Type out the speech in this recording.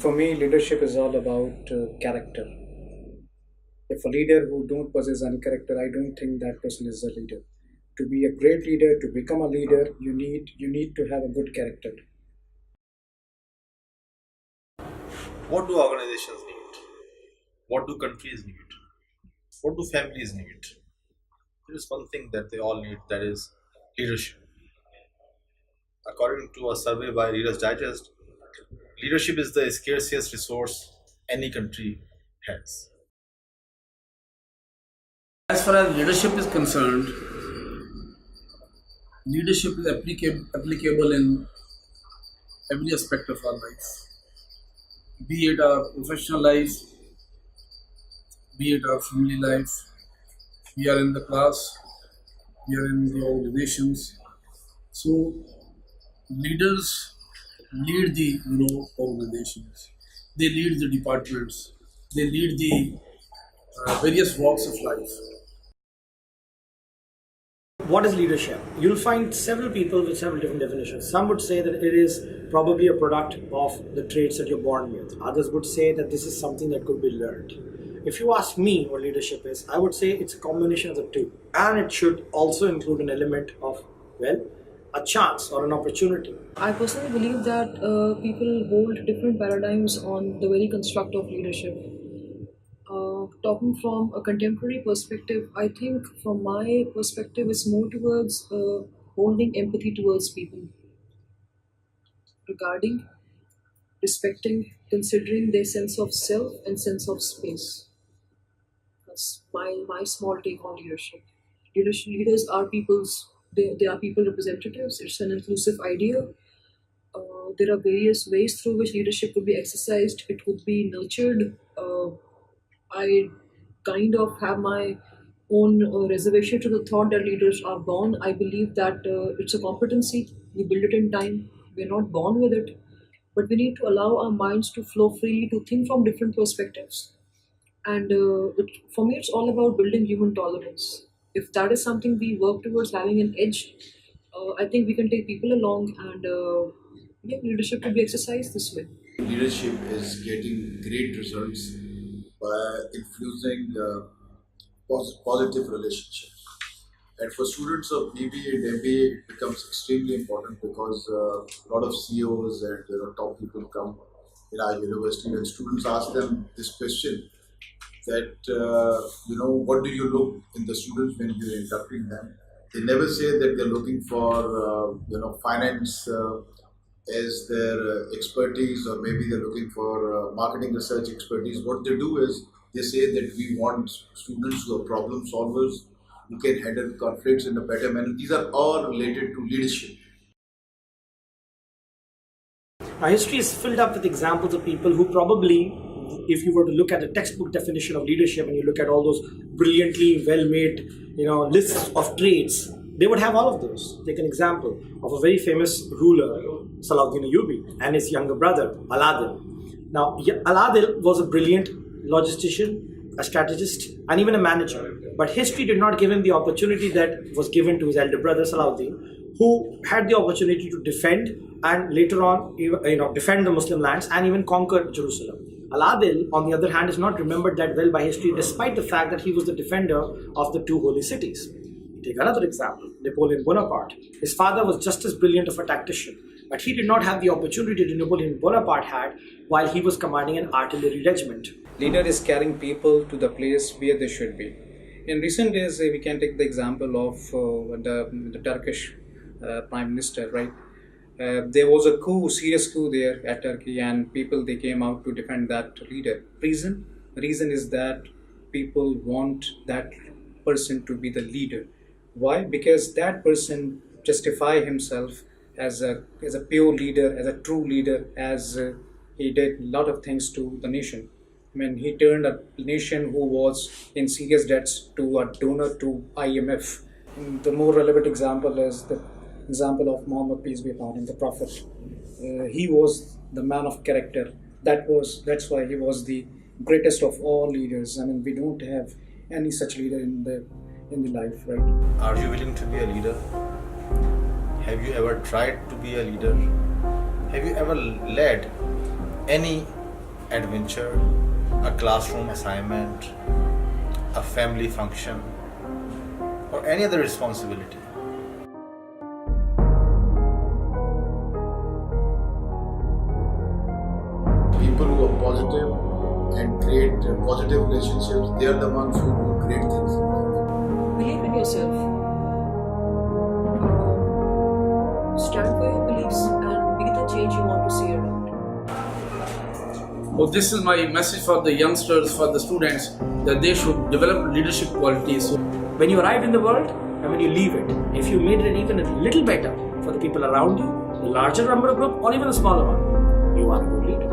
For me, leadership is all about character. If a leader who don't possess any character, I don't think that person is a leader. To be a great leader, to become a leader, you need to have a good character. What do organizations need? What do countries need? What do families need? There is one thing that they all need, that is leadership. According to a survey by Reader's Digest, leadership is the scarcest resource any country has. As far as leadership is concerned, leadership is applicable in every aspect of our life, be it our professional life, be it our family life. We are in the class, we are in the organizations. So leaders lead the organizations. They lead the departments. They lead the various walks of life. What is leadership? You'll find several people with several different definitions. Some would say that it is probably a product of the traits that you're born with. Others would say that this is something that could be learned. If you ask me what leadership is, I would say it's a combination of the two. And it should also include an element of, a chance or an opportunity. I personally believe that people hold different paradigms on the very construct of leadership. Talking from a contemporary perspective, I think from my perspective, it's more towards holding empathy towards people, regarding, respecting, considering their sense of self and sense of space. That's my small take on leadership. Leaders are they are people representatives. It's an inclusive idea. There are various ways through which leadership could be exercised. It could be nurtured. I kind of have my own reservation to the thought that leaders are born. I believe that it's a competency. We build it in time. We're not born with it. But we need to allow our minds to flow freely, to think from different perspectives. And for me, it's all about building human tolerance. If that is something we work towards having an edge, I think we can take people along, and leadership could be exercised this way. Leadership is getting great results by influencing positive relationships. And for students of BBA and MBA, it becomes extremely important because a lot of CEOs and top people come in our university, and students ask them this question that what do you look in the students when you're inducting them? They never say that they're looking for finance as their expertise, or maybe they're looking for marketing research expertise. What they do is they say that we want students who are problem solvers, who can handle conflicts in a better manner. These are all related to leadership. Our history is filled up with examples of people who probably, if you were to look at the textbook definition of leadership and you look at all those brilliantly well-made, lists of traits, they would have all of those. Take an example of a very famous ruler, Salahuddin Ayyubi, and his younger brother, Al-Adil. Now, Al-Adil was a brilliant logistician, a strategist, and even a manager. But history did not give him the opportunity that was given to his elder brother, Salahuddin, who had the opportunity to defend and later on, defend the Muslim lands and even conquer Jerusalem. Al-Adil, on the other hand, is not remembered that well by history, despite the fact that he was the defender of the two holy cities. Take another example, Napoleon Bonaparte. His father was just as brilliant of a tactician, but he did not have the opportunity that Napoleon Bonaparte had while he was commanding an artillery regiment. Leader is carrying people to the place where they should be. In recent days, we can take the example of the Turkish Prime Minister, right? There was a serious coup there at Turkey, and they came out to defend that leader. Reason is that people want that person to be the leader. Why? Because that person justify himself as a pure leader, as a true leader, as he did a lot of things to the nation. I mean, he turned a nation who was in serious debts to a donor to IMF. And the more relevant example is the example of Muhammad, peace be upon him, the Prophet. He was the man of character. That's why he was the greatest of all leaders. I mean, we don't have any such leader in the life, right? Are you willing to be a leader? Have you ever tried to be a leader? Have you ever led any adventure, a classroom assignment, a family function, or any other responsibility. People who are positive and create positive relationships, they are the ones who do great things. Believe in yourself. Stand for your beliefs and be the change you want to see around. So this is my message for the youngsters, for the students, that they should develop leadership qualities. When you arrive in the world and when you leave it, if you made it even a little better for the people around you, the larger number of group or even a smaller one, you are a good leader.